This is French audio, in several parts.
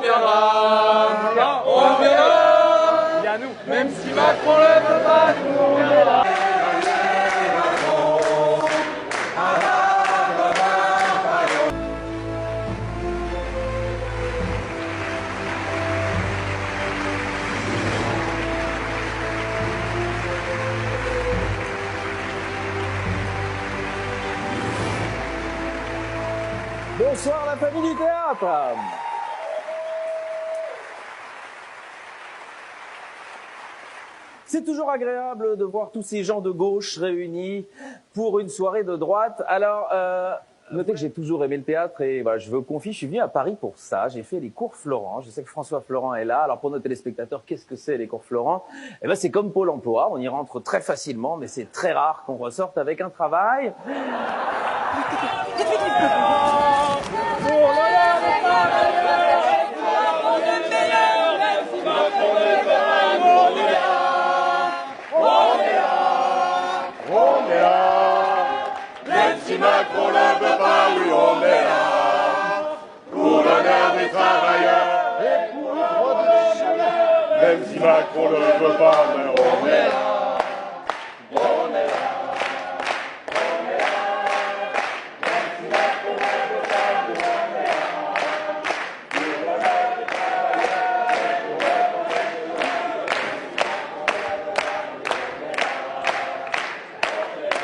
viendra, on viendra, bien nous, même si Macron ne veut pas, nous on viendra. Bonsoir la famille du théâtre. C'est toujours agréable de voir tous ces gens de gauche réunis pour une soirée de droite. Alors, notez que j'ai toujours aimé le théâtre et voilà, je vous confie, je suis venu à Paris pour ça. J'ai fait les cours Florent. Je sais que François Florent est là. Alors pour nos téléspectateurs, qu'est-ce que c'est les cours Florent? Eh ben, c'est comme Pôle emploi. On y rentre très facilement, mais c'est très rare qu'on ressorte avec un travail. Macron ne veut pas, oui on est là, pour l'honneur des travailleurs et pour le progrès de l'heure. Même si Macron ne veut pas, mais on est là, on est là, on est là. Même si Macron ne veut pas, nous on est là, pour l'honneur des travailleurs et pour le progrès de l'heure.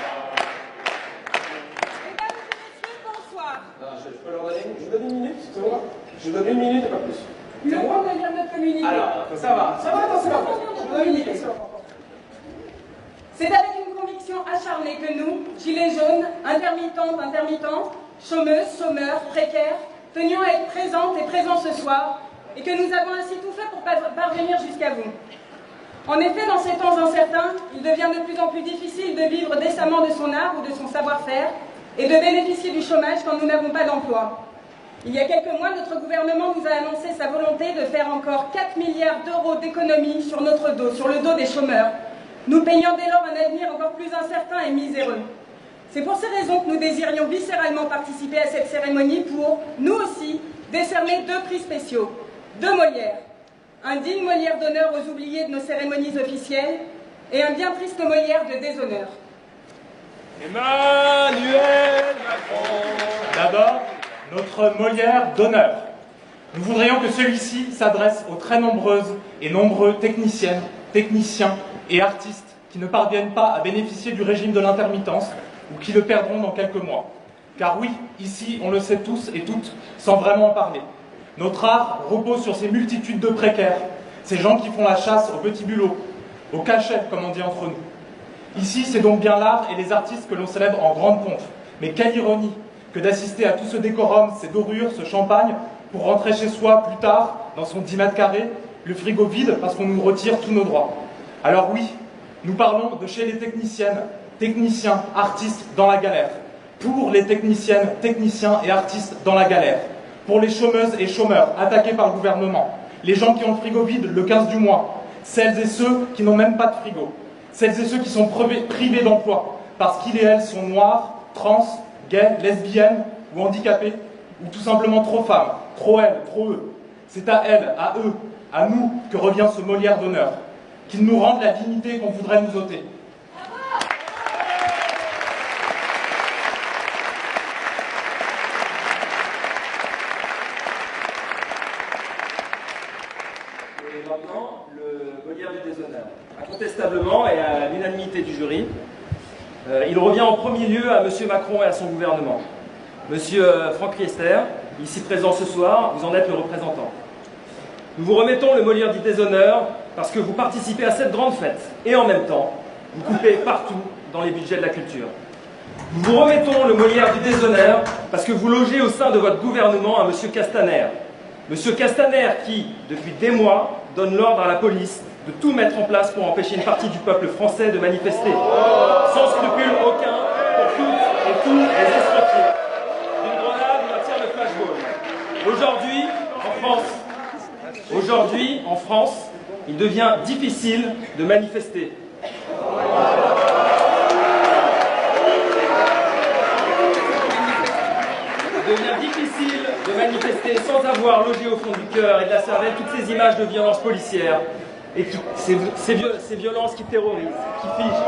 Je peux leur donner, je vous donne une minute, c'est bon? Je vous donne une minute et pas plus. Le temps de lire notre communiqué. Alors, ça va, non, c'est pas grave. Je vous donne une minute. C'est avec une conviction acharnée que nous, gilets jaunes, intermittents, chômeuses, chômeurs, précaires, tenions à être présentes et présents ce soir, et que nous avons ainsi tout fait pour parvenir jusqu'à vous. En effet, dans ces temps incertains, il devient de plus en plus difficile de vivre décemment de son art ou de son savoir-faire, et de bénéficier du chômage quand nous n'avons pas d'emploi. Il y a quelques mois, notre gouvernement nous a annoncé sa volonté de faire encore 4 milliards d'euros d'économies sur notre dos, sur le dos des chômeurs, nous payant dès lors un avenir encore plus incertain et miséreux. C'est pour ces raisons que nous désirions viscéralement participer à cette cérémonie pour, nous aussi, décerner 2 prix spéciaux, 2 Molières. Un digne Molière d'honneur aux oubliés de nos cérémonies officielles et un bien triste Molière de déshonneur. Emmanuel Macron. D'abord, notre Molière d'honneur. Nous voudrions que celui-ci s'adresse aux très nombreuses et nombreux techniciennes, techniciens et artistes qui ne parviennent pas à bénéficier du régime de l'intermittence ou qui le perdront dans quelques mois. Car oui, ici, on le sait tous et toutes, sans vraiment en parler. Notre art repose sur ces multitudes de précaires, ces gens qui font la chasse au petit bulot, au cachet, comme on dit entre nous. Ici, c'est donc bien l'art et les artistes que l'on célèbre en grande pompe. Mais quelle ironie que d'assister à tout ce décorum, ces dorures, ce champagne, pour rentrer chez soi plus tard, dans son 10 mètres carrés, le frigo vide parce qu'on nous retire tous nos droits. Alors oui, nous parlons de chez les techniciennes, techniciens, artistes dans la galère. Pour les techniciennes, techniciens et artistes dans la galère. Pour les chômeuses et chômeurs attaqués par le gouvernement. Les gens qui ont le frigo vide le 15 du mois. Celles et ceux qui n'ont même pas de frigo. Celles et ceux qui sont privés d'emploi parce qu'ils et elles sont noirs, trans, gays, lesbiennes ou handicapés, ou tout simplement trop femmes, trop elles, trop eux. C'est à elles, à eux, à nous que revient ce Molière d'honneur, qu'ils nous rendent la dignité qu'on voudrait nous ôter. Et maintenant, le Molière du déshonneur. Incontestablement et à l'unanimité du jury, il revient en premier lieu à M. Macron et à son gouvernement. Monsieur Franck Riester, ici présent ce soir, vous en êtes le représentant. Nous vous remettons le Molière du déshonneur parce que vous participez à cette grande fête et en même temps, vous coupez partout dans les budgets de la culture. Nous vous remettons le Molière du déshonneur parce que vous logez au sein de votre gouvernement un monsieur Castaner. Monsieur Castaner qui, depuis des mois, donne l'ordre à la police de tout mettre en place pour empêcher une partie du peuple français de manifester. Sans scrupule aucun pour toutes et tous les escroqueries. D'une grenade ou d'un tir de flashball. Aujourd'hui, en France, il devient difficile de manifester. Il devient difficile de manifester sans avoir logé au fond du cœur et de la cervelle toutes ces images de violences policières et ces violences qui terrorisent, qui figent.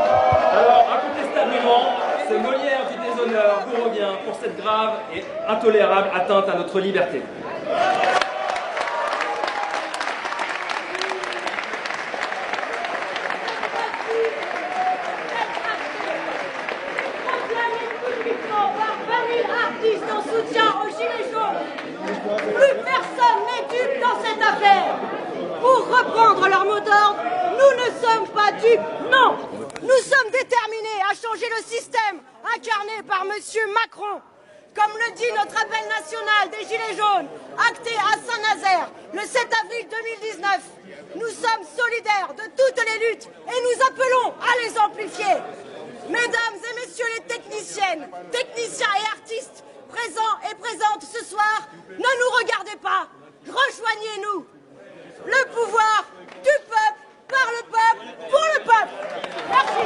Alors, incontestablement, ce Molière du déshonneur vous revient pour cette grave et intolérable atteinte à notre liberté. Artistes en soutien aux Gilets jaunes. Plus personne n'est dupe dans cette affaire. Pour reprendre leur mot d'ordre, nous ne sommes pas dupes, non. Nous sommes déterminés à changer le système incarné par M. Macron. Comme le dit notre appel national des Gilets jaunes, acté à Saint-Nazaire le 7 avril 2019, nous sommes solidaires de toutes les luttes et nous appelons à les amplifier. Mesdames et messieurs les techniciennes, techniciens et artistes, présents et présentes ce soir, ne nous regardez pas, rejoignez-nous. Le pouvoir du peuple, par le peuple, pour le peuple. Merci.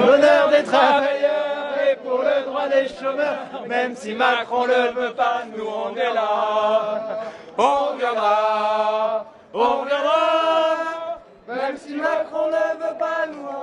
L'honneur des travailleurs et pour le droit des chômeurs, même si Macron le veut pas, nous on est là. On viendra, même si Macron ne veut pas, nous on